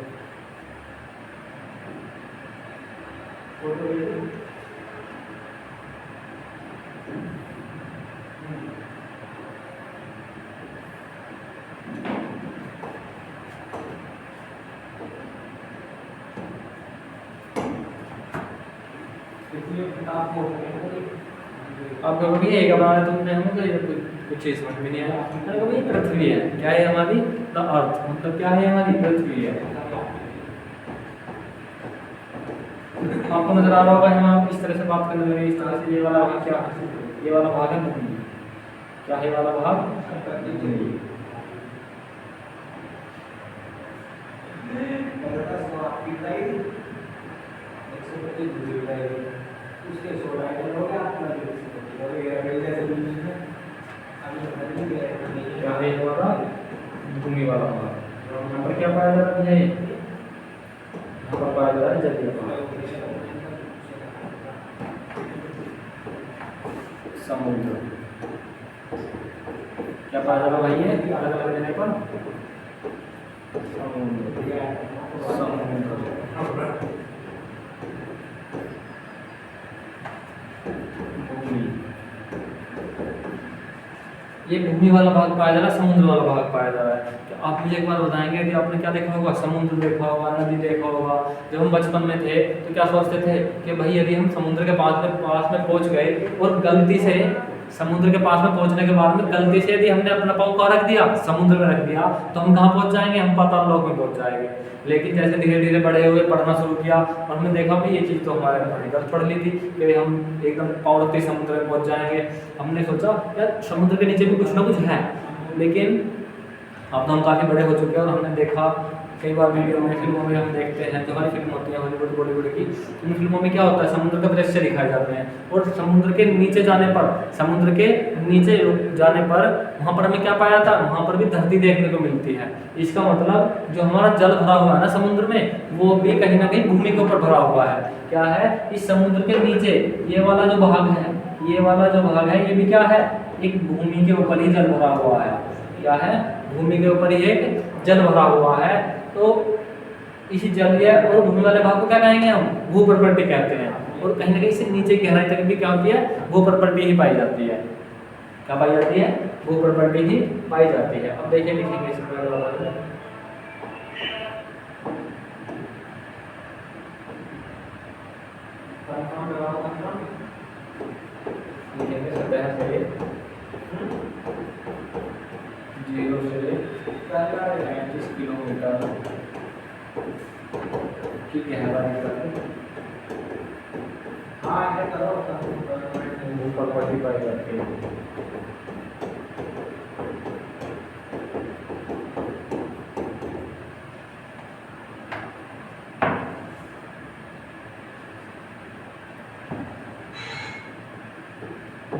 आप कहोगे ये क्या बना तुमने, हमें तो ये कुछ चीज समझ में नहीं आया। मैंने कहा ये पृथ्वी है, क्या है हमारी, द अर्थ, मतलब क्या है हमारी पृथ्वी है। आपको नजर आ रहा होगा, हम आप इस तरह से बात करने लगे, इस तरह से। ये वाला भाग क्या है? ये वाला भाग है भूमि। क्या है ये वाला भाग? भूमि। क्या है ये वाला? भूमि वाला भाग। यहाँ पर क्या पाया जाता है? यहाँ पर पाया जाता है जलीय भाग, समुद्र। क्या पाया जाता भाई है अलग अलग जगह पर? समुद्र, समुद्र, भूमि। ये भूमि वाला भाग पाया जा रहा है, समुद्र वाला भाग पाया जा रहा है। तो आप मुझे एक बार बताएंगे कि आपने क्या देखा होगा? समुद्र देखा होगा, नदी देखा होगा। जब हम बचपन में थे तो क्या सोचते थे कि भाई यदि हम समुद्र के पास में पहुंच गए और गलती से समुद्र के पास में पहुंचने के बाद में गलती से यदि हमने अपना पाँव कहाँ रख दिया? समुद्र में रख दिया, तो हम कहाँ पहुंच जाएंगे? हम पाताल लोक में पहुंच जाएंगे। लेकिन जैसे धीरे धीरे बड़े हुए, पढ़ना शुरू किया, और हमने देखा भी ये चीज़ तो हमारे गलत पढ़ ली थी कि हम एकदम पाँव रखते ही समुद्र में पहुंच जाएंगे। हमने सोचा यार समुद्र के नीचे भी कुछ ना कुछ है, लेकिन अब तो हम काफ़ी बड़े हो चुके हैं और हमने देखा कई बार वीडियो में, फिल्मों में हम देखते हैं, जो हमारी फिल्म होती है हॉलीवुड बॉलीवुड की, उन फिल्मों में क्या होता है? समुद्र का दृश्य दिखाए जाते हैं, और समुद्र के नीचे जाने पर, समुद्र के नीचे जाने पर वहाँ पर हमें क्या पाया था? वहाँ पर भी धरती देखने को मिलती है। इसका मतलब जो हमारा जल भरा हुआ है ना समुद्र में, वो भी कहीं ना कहीं भूमि के ऊपर भरा हुआ है। क्या है? इस समुद्र के नीचे ये वाला जो भाग है, ये वाला जो भाग है, ये भी क्या है? एक भूमि के ऊपर ही जल भरा हुआ है। क्या है? भूमि के ऊपर ही एक जल भरा हुआ है। तो इसी जलीय और भूमि वाले भाग को क्या कहेंगे हम? भूप्रकृति कहते हैं। और कहीं ना कहीं से नीचे गहराई तक भी क्या होती है? भूप्रकृति ही पाई जाती है। क्या पाई जाती है? भूप्रकृति ही पाई जाती है। अब देखिए लिखेंगे इस लिखेंगे सतह से 0 से 35 किलोमीटर की गहराई तक भूप्रकृति पाई जाती है।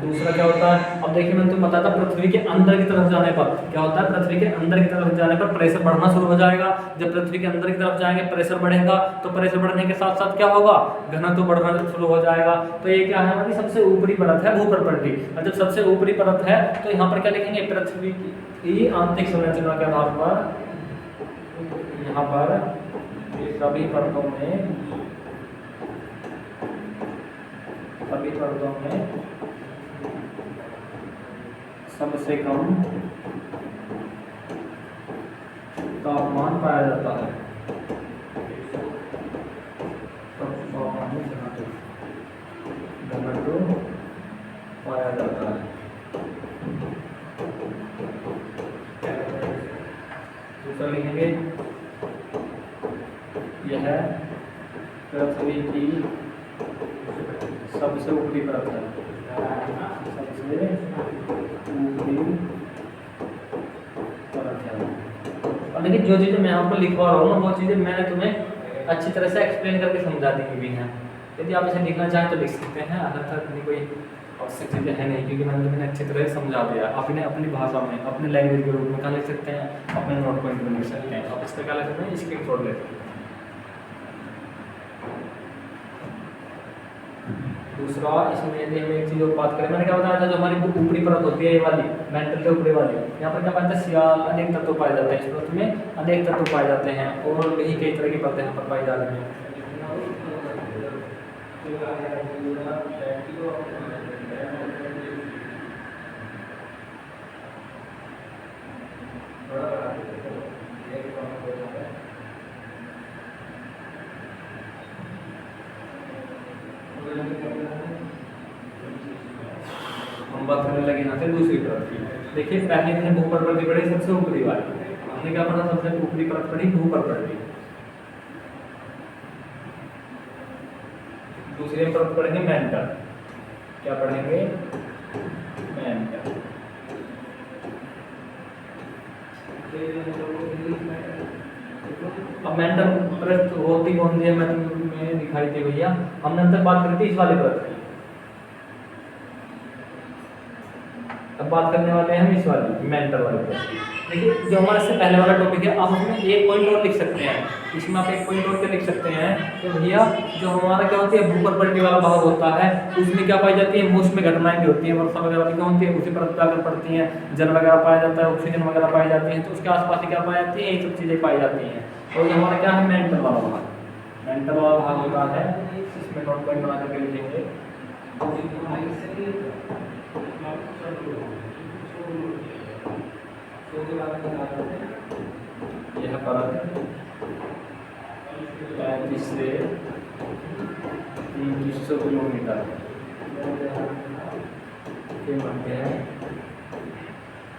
दूसरा क्या होता है? अब देखिए मैंने तुम्हें बताया था पृथ्वी के अंदर की तरफ जाने पर क्या होता है? पृथ्वी के अंदर की तरफ जाने पर प्रेशर बढ़ना शुरू हो जाएगा। जब पृथ्वी के अंदर की तरफ जाएंगे प्रेशर बढ़ेगा, तो प्रेशर बढ़ने के साथ साथ क्या होगा? घनत्व बढ़ना शुरू हो जाएगा। तो ये क्या है? हमारी सबसे ऊपरी परत है भूप्रकृति। और जब सबसे ऊपरी परत है तो यहाँ पर क्या लिखेंगे? पृथ्वी की आंतरिक संरचना के आधार पर यहाँ पर सभी परतों में सबसे कम तापमान पाया जाता है। घनत्व पाया जाता है। दूसरा लिखेंगे यह पृथ्वी की सबसे ऊपरी परत है। सबसे ऊपरी परत है। और लेकिन जो चीज़ें मैं यहाँ पर लिखवा रहा हूँ ना, वो चीज़ें मैंने तुम्हें अच्छी तरह से एक्सप्लेन करके समझा दी भी हैं। यदि आप इसे लिखना चाहें तो लिख सकते हैं, अन्यथा इतनी कोई आवश्यक चीज़ें है नहीं, क्योंकि मैंने तुम्हें अच्छी तरह से समझा दिया। आप इन्हें अपनी भाषा में, अपने लैंग्वेज के रूप में कहाँ लिख सकते हैं? अपने नोट पॉइंट में लिख सकते हैं। आप इस पर क्या लिख सकते हैं? स्क्रीनशॉट ले सकते हैं। दूसरा, इसमें यदि हम एक चीज़ और बात करें, मैंने क्या बताया था? जो हमारी ऊपरी परत होती है ये वाली, मेंटल के ऊपरी वाली, यहाँ पर क्या पाया जाता है? सियाल, अनेक तत्व पाए जाते हैं। इस परत में अनेक तत्व पाए जाते हैं, और भी कई तरह की परतें यहाँ पर पाई जा रही हैं। हम बात करने लगे यहाँ से दूसरी परत की। देखिए पहले मैंने भूप्रकृति पढ़ी सबसे ऊपरी वाली, हमने क्या पढ़ा? सबसे ऊपरी परत पढ़ी भूप्रकृति। दूसरे में पढ़ेंगे मेंटल। क्या पढ़ेंगे? मेंटल। अब मेंटल परत होती कौन सी है, मैंने दिखाई थी भैया। हमने अब तक बात करी थी इस वाले परत की, अब बात करने वाले हैं हम इस वाली मेंटल वाले परत की। देखिए जो हमारा इससे पहले वाला टॉपिक है, आप उसमें एक पॉइंट और लिख सकते हैं। इसमें आप एक पॉइंट और क्या लिख सकते हैं कि भैया जो हमारा क्या होती है भूपर पलटी वाला भाग होता है, उसमें क्या पाई जाती है, मौसमी घटनाएं भी होती हैं, वर्षा वगैरह भी क्या होती है उसी परत पर आकर पड़ती हैं, जल वगैरह पाया जाता है, ऑक्सीजन वगैरह पाई जाती है, तो उसके आसपास क्या पाई जाती है, ये सब चीज़ें पाई जाती हैं। और ये हमारा क्या है, मेंटल वाला भाग। मेंटल वाला भाग होता है, इसमें नोट पॉइंट बना करके लिखेंगे। यह परत 35 से 300 किलोमीटर के मध्य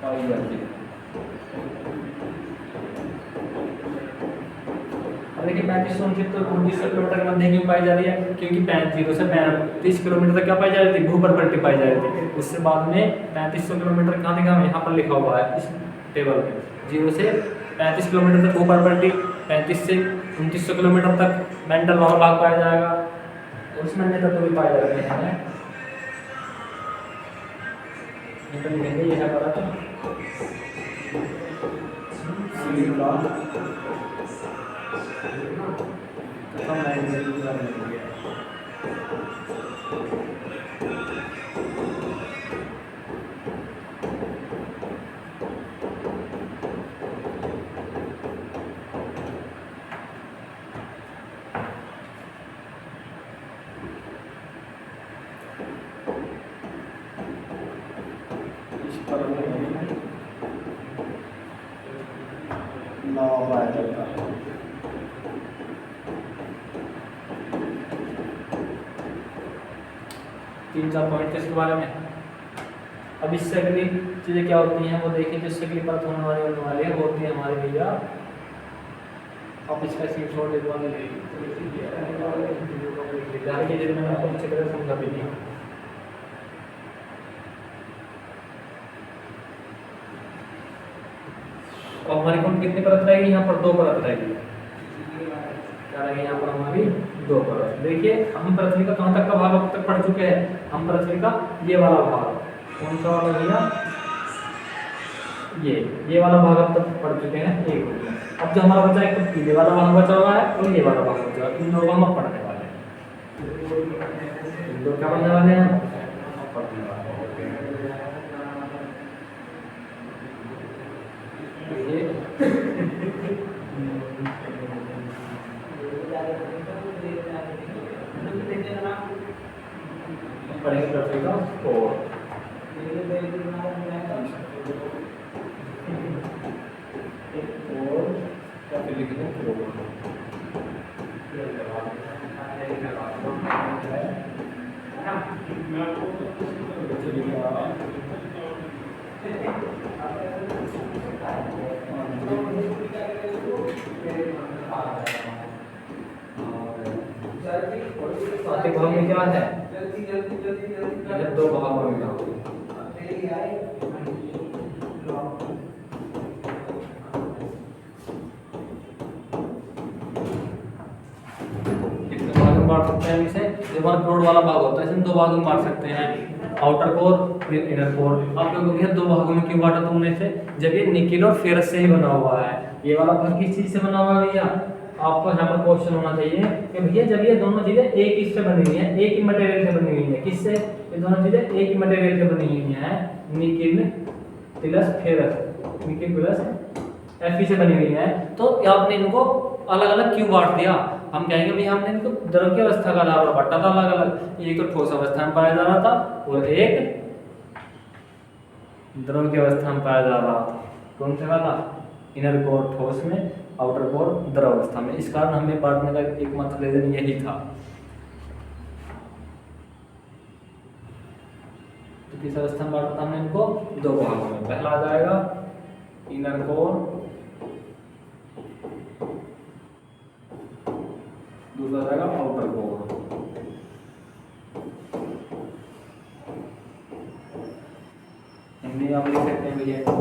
पाई जाती है। देखिए 3500 तो 2900 किलोमीटर के मध्य क्यों पाई जा रही है, क्योंकि 35 से 35 किलोमीटर तक क्या पाई जा रही थी, भूपर पलटी पाई जा रही थी। उससे बाद में 3500 किलोमीटर कहाँ लिखा है, यहाँ पर लिखा हुआ है इस टेबल में। 0 से 35 किलोमीटर तक भूपर पलटी, 35 से 2900 किलोमीटर तक मेंटल वाला भाग पाया जाएगा, और उसमें अन्य तत्व भी पाए जाते हैं। यह है परत पाया जाता है। तीन चार पॉइंट इसके बारे में। अब इससे अगली चीज़ें क्या होती हैं वो देखिए, जिससे अगली बात होने वाली है वो होती है हमारे भैया। आप इसका सीट छोड़ देते मैंने आपको अच्छी तरह समझा भी नहीं। और हमारी कौन कितनी परत रहेगी, यहाँ पर 2 परत रहेगी। क्या रहेगी यहाँ पर हमारी 2 परत। देखिए हम पृथ्वी का कहाँ तक का भाग अब तक पढ़ चुके हैं, हम पृथ्वी का ये वाला भाग, कौन सा वाला भैया, ये वाला भाग अब तक पढ़ चुके हैं। एक अब जो हमारा बचा एक तो ये वाला भाग बचा हुआ है और ये वाला भाग बचा हुआ है, इन दोनों को हम पढ़ने वाले हैं। इन दो क्या पढ़ने वाले हैं, पढ़ने वाले पढ़ेंगे पृथ्वी का कोर। भाग में क्या है, यह 2 भागों में बांट सकते हैं। इसे जो हमारा कोर वाला भाग होता है इसे 2 भागों में बांट सकते हैं, आउटर कोर फिर इनर कोर। आप लोगों को 2 भागों में क्यों बांटा तुमने इसे, जब ये निकेल और फेरस से ही बना हुआ है। ये वाला भाग किस चीज से बना हुआ है भैया, आपको यहाँ पर क्वेश्चन होना चाहिए कि भैया जब ये दोनों चीजें एक इससे बनी हुई हैं, एक ही मटेरियल से बनी हुई हैं, किससे, ये दोनों चीजें एक ही मटेरियल से बनी हुई हैं, nickel plus ferrous, nickel plus Fe से बनी हुई है, तो आपने इनको अलग अलग क्यों बांट दिया। हम कहेंगे भैया हमने इनको द्रव की अवस्था का आधार पर बांटा था अलग अलग, एक तो ठोस अवस्था में पाया जा रहा था और एक द्रव की अवस्था में पाया जा रहा था। कौन से वाला, इनर कोर ठोस में, आउटर कोर द्रव अवस्था में। इस कारण हमें बांटने का एकमात्र रीजन यही था। तो किस अवस्था में बांटा था हमने इनको, 2 भागों में। पहला आ जाएगा इनर कोर, दूसरा जाएगा आउटर कोर। हिंदी में आप लिख सकते हैं भैया इसको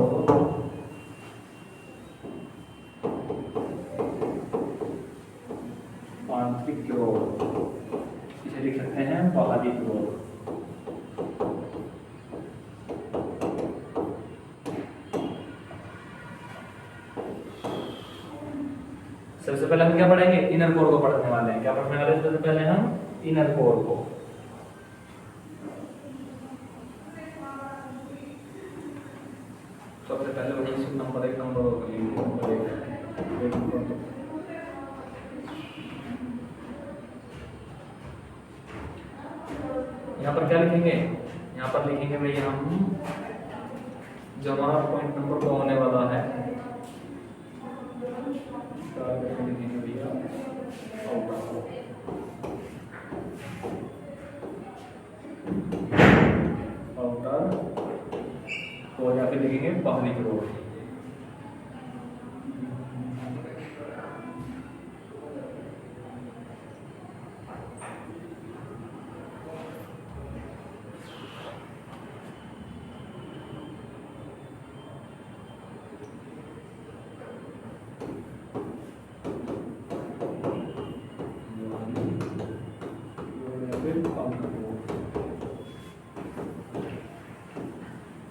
आंतरिक क्रोध, इसे लिख सकते हैं बाहरी क्रोध। सबसे पहले हम क्या पढ़ेंगे, इनर कोर को पढ़ने वाले हैं। क्या पढ़ने वाले हैं सबसे पहले हम? इनर कोर को। सबसे पहले वही नंबर 1 नंबर यहाँ पर क्या लिखेंगे? यहाँ पर लिखेंगे भैया हम जो हमारा पॉइंट नंबर 2 होने वाला है, लिखेंगे भैया आउटर को, या फिर लिखेंगे बाहरी क्रोध।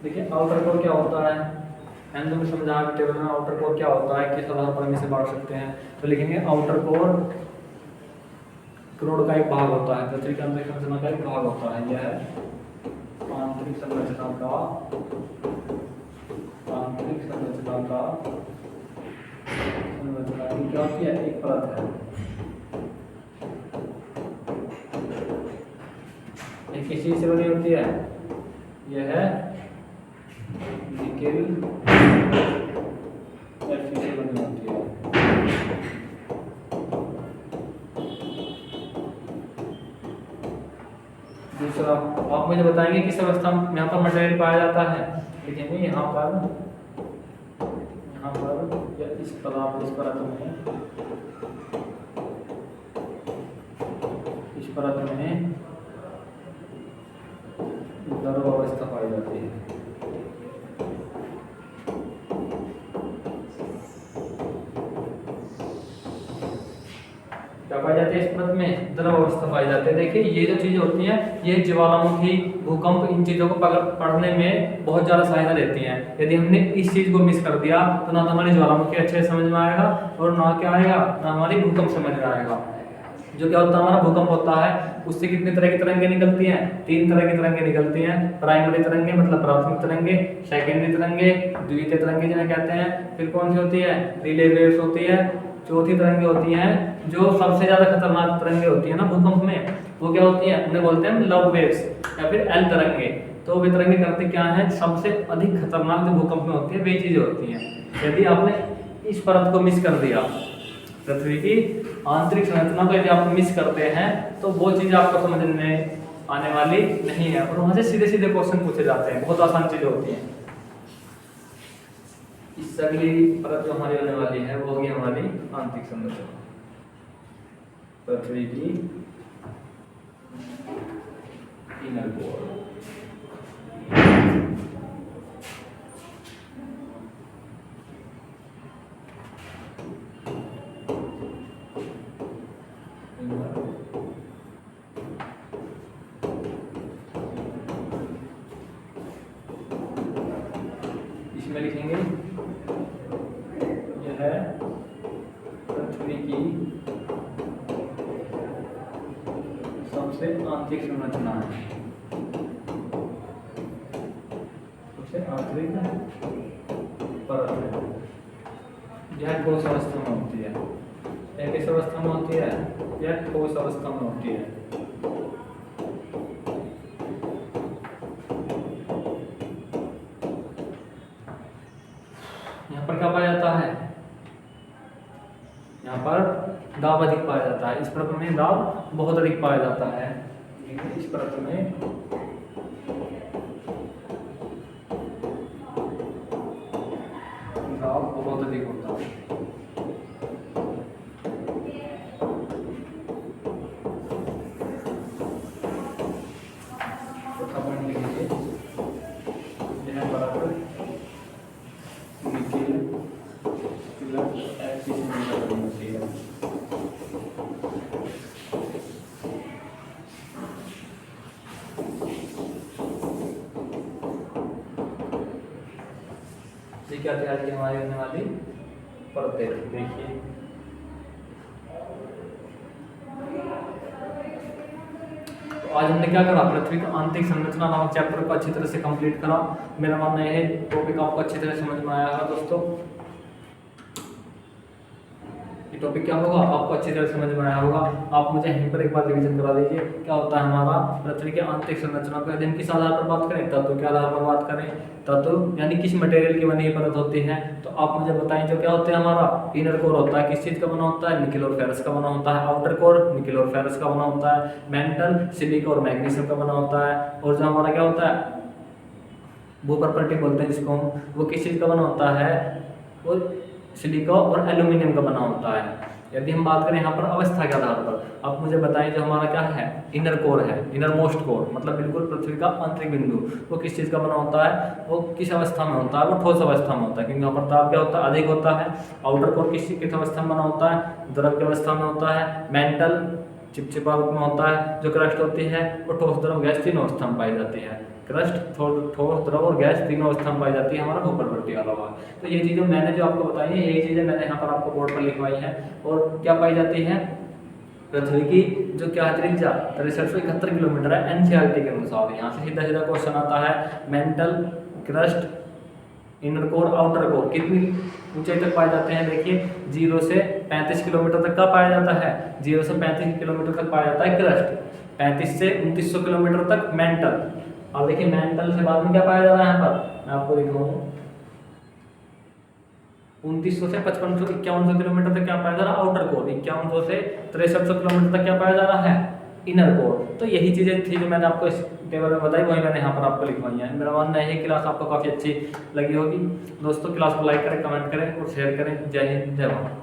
देखिए आउटर कोर क्या होता है, मैंने तुम्हें समझाया टेबल में आउटर कोर क्या होता है, किस आधार पर हम इसे बांट सकते हैं। तो लिखेंगे आउटर कोर क्रोड का एक भाग होता है, पृथ्वी के आंतरिक संरचना का एक भाग होता है। यह आंतरिक संरचना का की क्या होती है, एक परत है। ये किस चीज से बनी होती है? यह है निकेल Fe से बनी होती है। दूसरा आप मुझे बताएंगे किस अवस्था में यहाँ पर मटेरियल पाया जाता है? देखेंगे यहाँ पर या इस परत में द्रव अवस्था पाई जाती है। क्या पाई जाती है इस परत में? द्रव अवस्था पाई जाती है। देखिए ये जो चीजें होती हैं, ये ज्वालामुखी, भूकंप, इन चीजों को पढ़ने में बहुत ज्यादा सहायता देती हैं। यदि हमने इस चीज को मिस कर दिया तो ना तो हमारी ज्वालामुखी अच्छे से समझ में आएगा और ना क्या आएगा, ना हमारी भूकंप समझ में आएगा। जो क्या होता है, हमारा भूकंप होता है, उससे कितने तरह की तरंगें निकलती हैं? 3 तरह की तरंगें निकलती हैं। प्राइमरी तरंगे मतलब प्राथमिक तरंगे, सेकेंडरी तरंगे, द्वितीय तरंगे जिन्हें कहते हैं। फिर कौन सी होती है? रिले वेव्स होती है। चौथी तरंगे होती हैं जो सबसे ज्यादा खतरनाक तरंगे होती है ना भूकंप में, वो क्या होती है? उन्हें बोलते हैं लव वेव्स या फिर एल तरंगे। तो वे तरंगे करते क्या है? सबसे अधिक खतरनाक जो भूकंप में होती है वे चीजें होती हैं। यदि आपने इस परत को मिस कर दिया, पृथ्वी की आंतरिक संरचना को यदि आप मिस करते हैं तो वो चीज आपको समझ में आने वाली नहीं है, और वहां से सीधे सीधे क्वेश्चन पूछे जाते हैं, बहुत आसान चीजें होती हैं। इससे अगली परत जो हमारी होने वाली है वो होगी हमारी आंतरिक संरचना, पृथ्वी की इनर कोर। इसमें लिखेंगे यह है पृथ्वी की सबसे आंतरिक संरचना है, सबसे आंतरिक परत है। यह ठोस अवस्था में होती है। यह किस अवस्था में होती है? यह ठोस अवस्था में होती है। यहाँ पर क्या पाया जाता है? यहाँ पर दाब अधिक पाया जाता है। इस परत में दाब बहुत अधिक पाया जाता है। इस परत में दाब बहुत अधिक होता है। चौथा पॉइंट लिखिए, यह परत ये क्या तैयार की हमारी होने वाली परतें। देखिए तो आज हमने क्या करा, पृथ्वी का आंतरिक संरचना नामक चैप्टर को अच्छी तरह से कंप्लीट करा। मेरा मानना है टॉपिक आपको अच्छी तरह समझ में आया होगा दोस्तों। ये टॉपिक क्या होगा आपको अच्छी तरह समझ में आया होगा। आप मुझे यहीं पर एक बार रिवीजन करा दीजिए, क्या होता है हमारा पृथ्वी के आंतरिक संरचना को यदि हम किस आधार पर बात करें, तत्व के आधार पर बात करें, तत्व यानी किस मटेरियल की बनी परत होती है, तो आप मुझे बताएं जो क्या होते हैं। हमारा इनर कोर होता है, किस चीज का बना होता है, निकेल और फेरस का बना होता है। आउटर कोर निकेल और फेरस का बना होता है। मेंटल सिलिका और मैग्नीशियम का बना होता है। और जो हमारा क्या होता है भूपर्पल्टी बोलते हैं जिसको हम, वो किस चीज का बना होता है, वो सिलिका और एल्यूमिनियम का बना होता है। यदि हम बात करें यहाँ पर अवस्था के आधार पर, आप मुझे बताएं जो हमारा क्या है इनर कोर है, इनर मोस्ट कोर मतलब बिल्कुल पृथ्वी का आंतरिक बिंदु, वो किस चीज़ का बना होता है, वो किस अवस्था में होता है, वो ठोस अवस्था में होता है क्योंकि यहाँ पर ताप क्या होता है अधिक होता है। आउटर कोर किस अवस्था में बना होता है, द्रव की अवस्था में होता है। मेंटल चिपचिपा रूप में होता है। जो क्रस्ट होती है वो ठोस द्रव गैस तीनों अवस्था में पाई जाती है। क्रस्ट ठोस द्रव और गैस तीनों अवस्था में पाई जाती है हमारा भूपर्वतीय वाला भाग। तो ये चीज़ें मैंने जो आपको बताई है यही चीज़ें मैंने यहाँ पर आपको बोर्ड पर लिखवाई है। और क्या पाई जाती है पृथ्वी की जो क्या त्रिज्या 6371 किलोमीटर है एनसीईआरटी के अनुसार। यहाँ से सीधा सीधा क्वेश्चन आता है mantle crust inner core outer core कितनी ऊंचाई तक पाए जाते हैं। देखिए 0 से 35 किलोमीटर तक का पाया जाता है। 0 से 35 किलोमीटर तक पाया जाता है क्रस्ट, 35 से 2900 किलोमीटर तक मेंटल। अब देखिए मेंटल से बाद में क्या पाया जा रहा है यहाँ पर मैं आपको दिखाऊं 2900 से 5500 5100 किलोमीटर तक क्या पाया जा रहा है आउटर कोर, 5100 से 6300 किलोमीटर तक क्या पाया जा रहा है इनर कोर। तो यही चीजें थी जो मैंने आपको इस टेबल में बताई, वही मैंने यहाँ पर आपको लिखवाई है। मेरा मानना है ये क्लास आपको काफी अच्छी लगी होगी। दोस्तों क्लास को लाइक करें, कमेंट करें और शेयर करें। जय हिंद जय भारत।